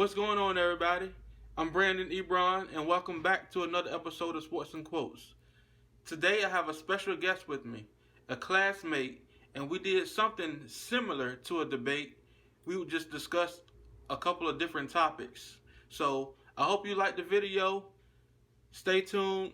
What's going on, everybody? I'm Brandon Ebron, and welcome back to another episode of Sports and Quotes. Today, I have a special guest with me, a classmate, and we did something similar to a debate. We would just discuss a couple of different topics. So, I hope you like the video. Stay tuned.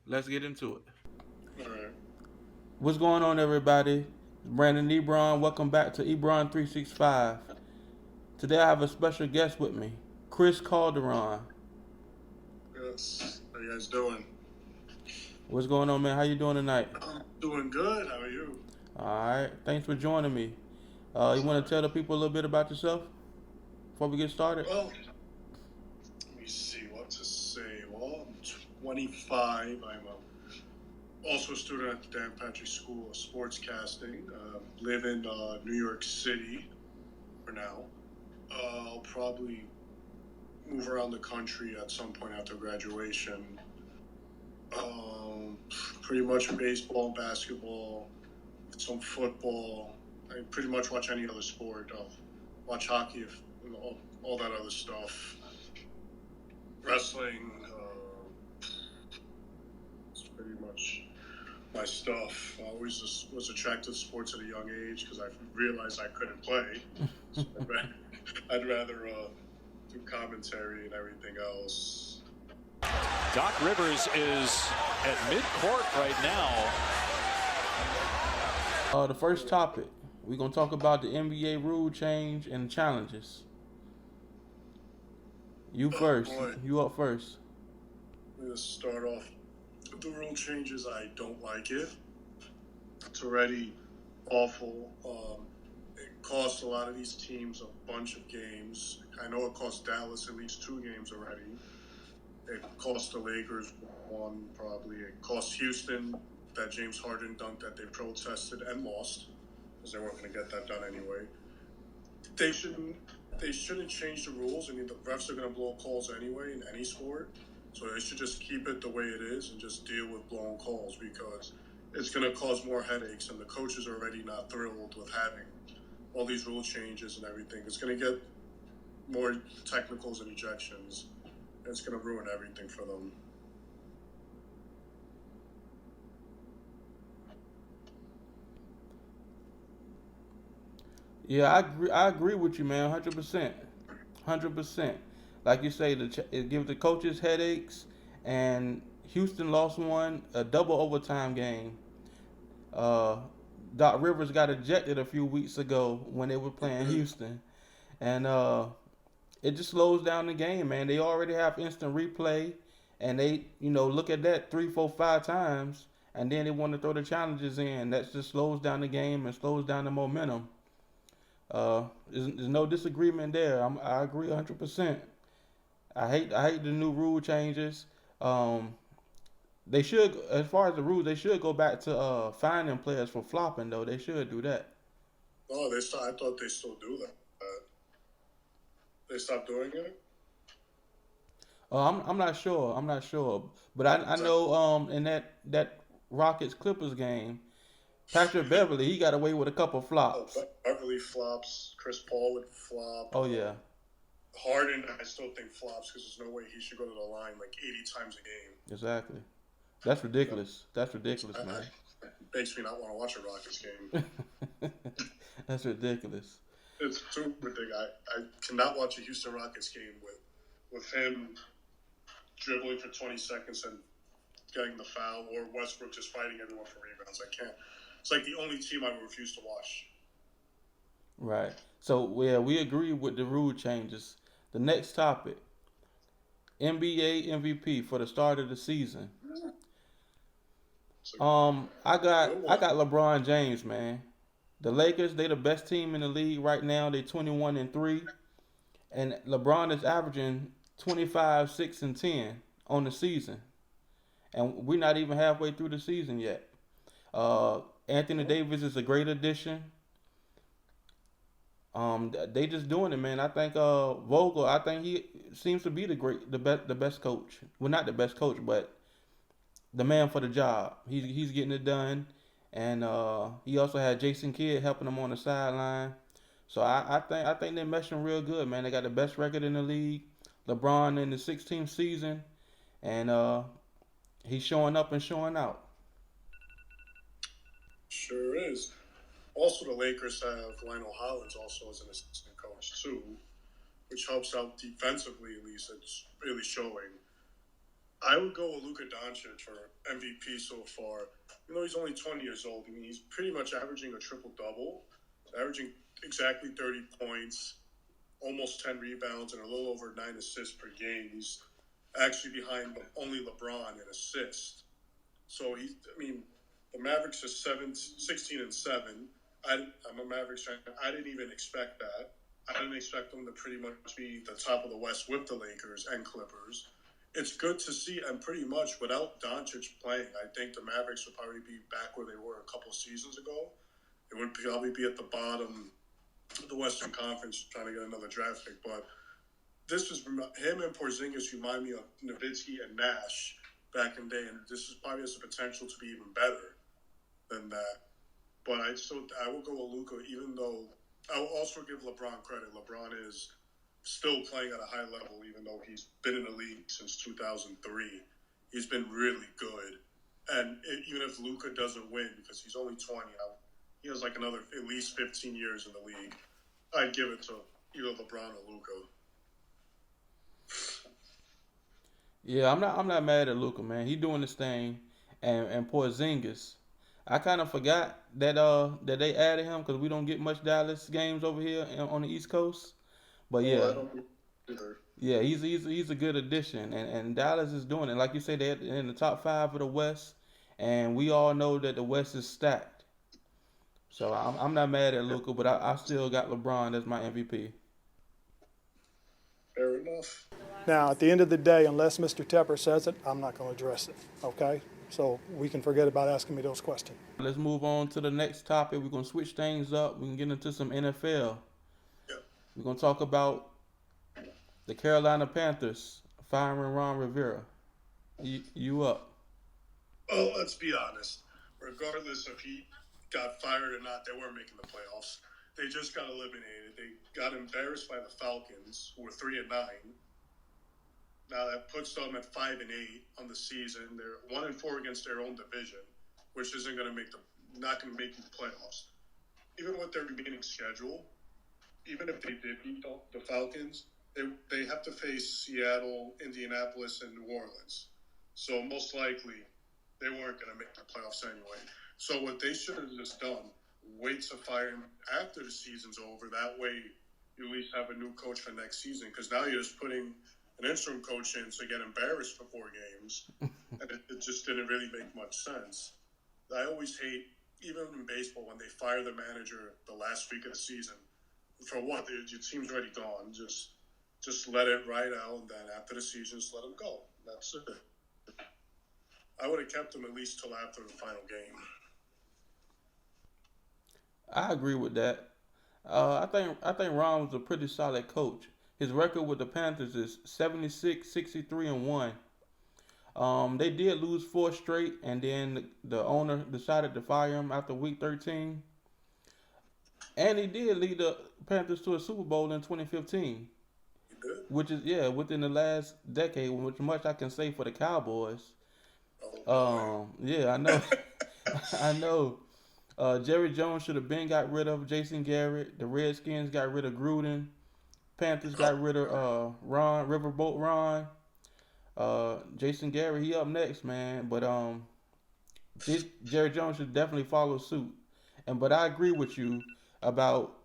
Let's get into it. All right. What's going on, everybody? Brandon Ebron. Welcome back to Ebron365. Today, I have a special guest with me, Chris Calderon. Yes. How you guys doing? What's going on, man? How you doing tonight? I'm doing good. How are you? All right. Thanks for joining me. You want to tell the people a little bit about yourself before we get started? Well, let me see what to say. Well, I'm 25. I'm also a student at the Dan Patrick School of Sportscasting. Live in New York City for now. I'll probably move around the country at some point after graduation. Pretty much baseball, basketball, some football. I pretty much watch any other sport. I'll watch hockey, all that other stuff. Wrestling. It's pretty much my stuff. I always just was attracted to sports at a young age because I realized I couldn't play. So I'd rather do commentary and everything else. Doc Rivers is at midcourt right now. The first topic, we're going to talk about the NBA rule change and challenges. You first. Boy. You up first. I'm going to start off with the rule changes. I don't like it. It's already awful. It cost a lot of these teams a bunch of games. I know it cost Dallas at least 2 games already. It cost the Lakers 1 probably. It cost Houston that James Harden dunked that they protested and lost because they weren't going to get that done anyway. They shouldn't change the rules. I mean, the refs are going to blow calls anyway in any sport. So they should just keep it the way it is and just deal with blown calls because it's going to cause more headaches and the coaches are already not thrilled with having all these rule changes and everything. It's going to get more technicals and ejections. It's going to ruin everything for them. Yeah, I agree with you, man, 100%. 100%. Like you say, it gives the coaches headaches, and Houston lost one, a double overtime game. Doc Rivers got ejected a few weeks ago when they were playing Houston. And it just slows down the game, man. They already have instant replay, and they, look at that 3, 4, 5 times, and then they want to throw the challenges in. That just slows down the game and slows down the momentum. There's no disagreement there. I agree 100%. I hate the new rule changes. They should, as far as the rules, they should go back to fining players for flopping, though. They should do that. Oh, I thought they still do that. They stopped doing it? I'm not sure. But I know in that Rockets Clippers game, Patrick Beverly, he got away with a couple flops. Beverly flops. Chris Paul would flop. Oh yeah. Harden, I still think flops because there's no way he should go to the line like 80 times a game. Exactly. That's ridiculous. That's ridiculous, man. It makes me not want to watch a Rockets game. That's ridiculous. It's too ridiculous. I cannot watch a Houston Rockets game with him dribbling for 20 seconds and getting the foul, or Westbrook just fighting everyone for rebounds. I can't. It's like the only team I would refuse to watch. Right. So, yeah, we agree with the rule changes. The next topic, NBA MVP for the start of the season. I got LeBron James, man. The Lakers, they the best team in the league right now. They 21-3, and LeBron is averaging 25, 6, and 10 on the season, and we're not even halfway through the season yet. Anthony Davis is a great addition. They just doing it, man. I think Vogel. I think he seems to be the best coach. Well, not the best coach, but the man for the job. He's getting it done, and he also had Jason Kidd helping him on the sideline. So I think they're meshing real good, man. They got the best record in the league. LeBron in the 16th season, and he's showing up and showing out. Sure is. Also, the Lakers have Lionel Hollins also as an assistant coach too, which helps out defensively. At least it's really showing. I would go with Luka Doncic for MVP so far. He's only 20 years old. I mean, he's pretty much averaging a triple double, averaging exactly 30 points, almost 10 rebounds, and a little over 9 assists per game. He's actually behind only LeBron in assists. So the Mavericks are 16 and 7. I'm a Mavericks fan. I didn't even expect that. I didn't expect them to pretty much be the top of the West with the Lakers and Clippers. It's good to see, and pretty much without Doncic playing, I think the Mavericks would probably be back where they were a couple seasons ago. They would probably be at the bottom of the Western Conference trying to get another draft pick. But this is him and Porzingis remind me of Nowitzki and Nash back in the day, and this probably has the potential to be even better than that. But I will go with Luka, even though I will also give LeBron credit. LeBron is still playing at a high level, even though he's been in the league since 2003. He's been really good. And even if Luka doesn't win, because he's only 20, he has like another at least 15 years in the league, I'd give it to either LeBron or Luka. Yeah, I'm not mad at Luka, man. He doing this thing, and Porzingis. I kind of forgot that they added him because we don't get much Dallas games over here on the East Coast. But Oh, yeah, I don't either. yeah, he's a good addition, and Dallas is doing it. Like you say, they're in the top five of the West, and we all know that the West is stacked. So I'm not mad at Luka, but I still got LeBron as my MVP. Fair enough. Now, at the end of the day, unless Mr. Tepper says it, I'm not going to address it, okay? So we can forget about asking me those questions. Let's move on to the next topic. We're gonna switch things up. We can get into some NFL. Yep. We're gonna talk about the Carolina Panthers firing Ron Rivera. You up? Well, let's be honest. Regardless if he got fired or not, they weren't making the playoffs. They just got eliminated. They got embarrassed by the Falcons, who were 3-9. Now that puts them at 5-8 on the season. They're 1-4 against their own division, which isn't going to not going to make the playoffs. Even with their remaining schedule, even if they did beat the Falcons, they have to face Seattle, Indianapolis, and New Orleans. So most likely, they weren't going to make the playoffs anyway. So what they should have just done, wait to fire him after the season's over. That way, you at least have a new coach for next season. Because now you're just putting an interim coach in to get embarrassed for 4 games. And it just didn't really make much sense. I always hate, even in baseball, when they fire the manager the last week of the season. For what? Your team's already gone. Just let it ride out, and then after the season, just let him go. That's it. I would have kept him at least till after the final game. I agree with that. I think Ron was a pretty solid coach. His record with the Panthers is 76, 63, and 1. They did lose 4 straight, and then the owner decided to fire him after week 13. And he did lead the Panthers to a Super Bowl in 2015, He did. which is within the last decade. Which much I can say for the Cowboys. Yeah, I know, I know. Jerry Jones should have been got rid of Jason Garrett. The Redskins got rid of Gruden. Panthers got rid of Ron Riverboat Ron. Jason Garrett, he up next, man. But Jerry Jones should definitely follow suit. But I agree with you about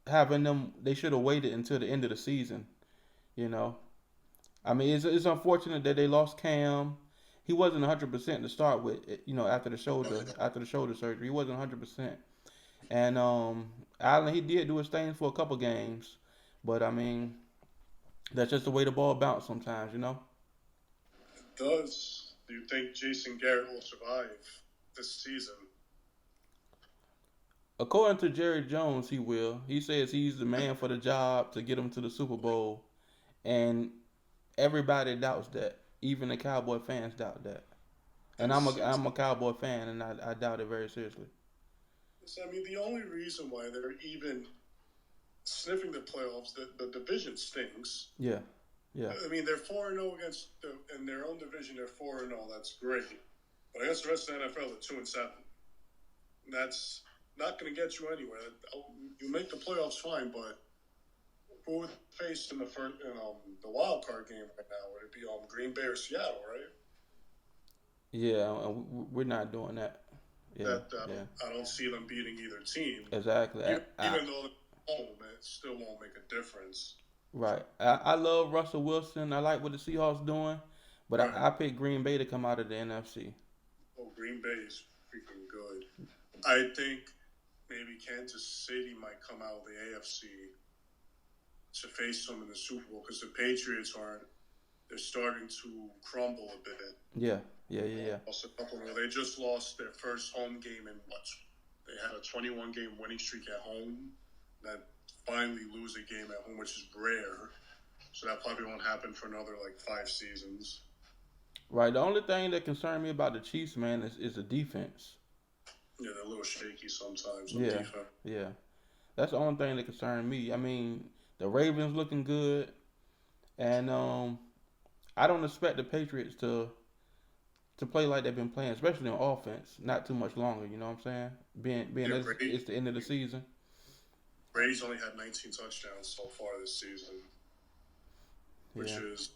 having them. They should have waited until the end of the season. You know, I mean, it's unfortunate that they lost Cam. He wasn't 100% to start with. After the shoulder surgery, he wasn't 100%. And Allen, he did do his thing for a couple games, but I mean, that's just the way the ball bounces sometimes. It does. Do you think Jason Garrett will survive this season? According to Jerry Jones, he will. He says he's the man for the job to get him to the Super Bowl, and everybody doubts that. Even the Cowboy fans doubt that. And I'm a Cowboy fan, and I doubt it very seriously. I mean, the only reason why they're even sniffing the playoffs, the division stinks. Yeah, yeah, I mean, they're 4-0 in their own division. They're 4-0. That's great. But against the rest of the NFL, they're 2-7. That's not going to get you anywhere. You make the playoffs fine, but who would face in the first, the wild card game right now? Would it be Green Bay or Seattle, right? yeah. We're not doing that. Yeah, yeah. I don't see them beating either team. Exactly. Even though they're home, it still won't make a difference. Right. I love Russell Wilson. I like what the Seahawks doing, but Right. I pick Green Bay to come out of the NFC. Oh, Green Bay is freaking good. I think maybe Kansas City might come out of the AFC to face them in the Super Bowl because the Patriots they're starting to crumble a bit. Yeah. They just lost their first home game in they had a 21-game winning streak at home. That finally lose a game at home, which is rare. So that probably won't happen for another 5 seasons. Right. The only thing that concerned me about the Chiefs, man, is the defense. Yeah, they're a little shaky sometimes on Yeah. defense. Yeah. That's the only thing that concerned me. I mean, the Ravens looking good, and I don't expect the Patriots to play like they've been playing, especially on offense, not too much longer. You know what I'm saying? Being it's the end of the season. Brady's only had 19 touchdowns so far this season, which is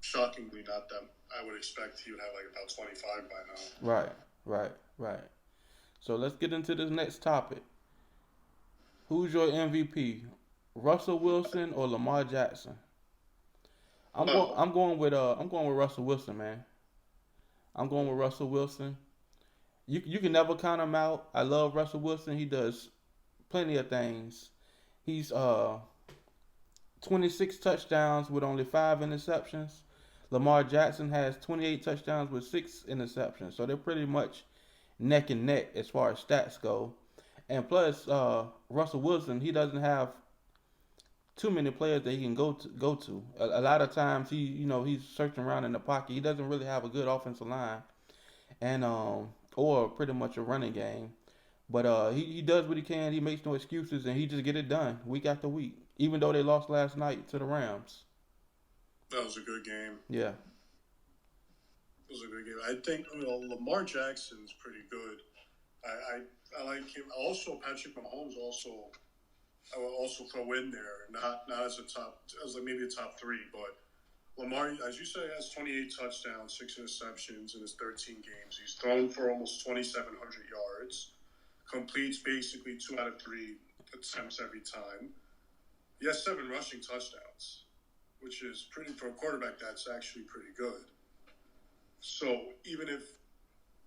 shockingly not that. I would expect he would have about 25 by now. Right. So let's get into this next topic. Who's your MVP, Russell Wilson or Lamar Jackson? I'm going with Russell Wilson, man. I'm going with Russell Wilson. You can never count him out. I love Russell Wilson. He does plenty of things. He's 26 touchdowns with only 5 interceptions. Lamar Jackson has 28 touchdowns with 6 interceptions. So they're pretty much neck and neck as far as stats go. And plus, Russell Wilson, he doesn't have too many players that he can go to. A lot of times he's searching around in the pocket. He doesn't really have a good offensive line, and or pretty much a running game. But he does what he can. He makes no excuses, and he just get it done week after week. Even though they lost last night to the Rams. That was a good game. Yeah. It was a good game. I think Lamar Jackson's pretty good. I like him. Also, Patrick Mahomes I will also throw in there, not as maybe a top 3, but Lamar, as you say, has 28 touchdowns, 6 interceptions in his 13 games. He's thrown for almost 2,700 yards, completes basically 2 out of 3 attempts every time. He has 7 rushing touchdowns, which is pretty for a quarterback. That's actually pretty good. So even if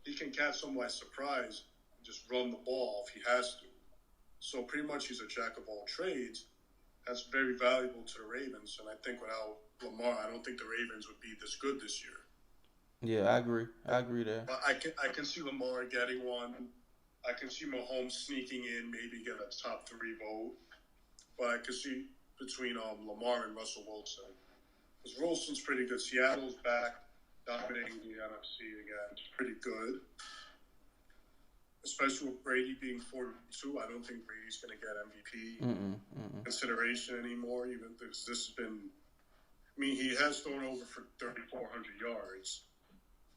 he can catch someone by surprise, just run the ball if he has to. So pretty much he's a jack of all trades. That's very valuable to the Ravens. And I think without Lamar, I don't think the Ravens would be this good this year. Yeah, I agree there. But I can see Lamar getting one. I can see Mahomes sneaking in, maybe get a top 3 vote. But I can see between Lamar and Russell Wilson. Because Wilson's pretty good. Seattle's back, dominating the NFC again. It's pretty good. Especially with Brady being 42, I don't think Brady's going to get MVP consideration anymore. Even this has been, he has thrown over for 3,400 yards,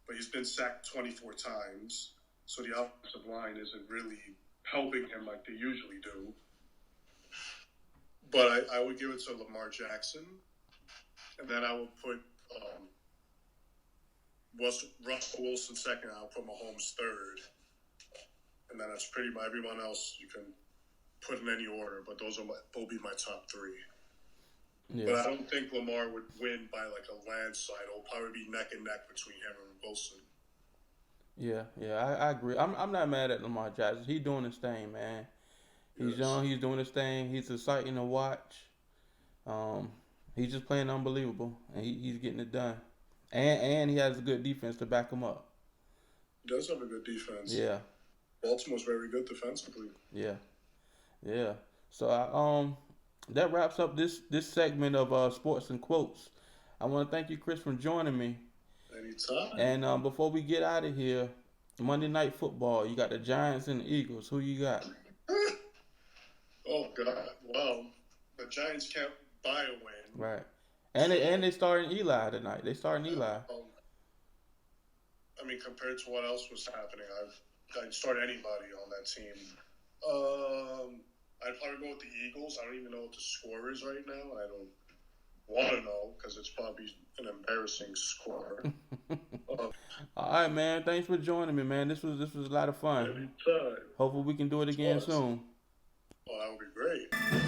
but he's been sacked 24 times. So the offensive line isn't really helping him like they usually do. But I would give it to Lamar Jackson, and then I would put Russell Wilson second. I'll put Mahomes third. And then that's pretty much everyone else you can put in any order, but they'll be my top 3. Yeah. But I don't think Lamar would win by a landslide. It'll probably be neck and neck between him and Wilson. Yeah, I agree. I'm not mad at Lamar Jackson. He's doing his thing, man. He's young. He's doing his thing. He's exciting to watch. He's just playing unbelievable, and he's getting it done. And he has a good defense to back him up. He does have a good defense. Yeah. Baltimore's very good defensively. Yeah. So that wraps up this segment of Sports and Quotes. I want to thank you, Chris, for joining me. Anytime. And before we get out of here, Monday Night Football. You got the Giants and the Eagles. Who you got? Oh God! Well, the Giants can't buy a win. Right. And they starting Eli tonight. They starting Eli. I mean, compared to what else was happening, I'd start anybody on that team. I'd probably go with the Eagles. I don't even know what the score is right now. I don't want to know because it's probably an embarrassing score. All right, man. Thanks for joining me, man. This was a lot of fun. Anytime. Hopefully we can do it again soon. Oh, that would be great.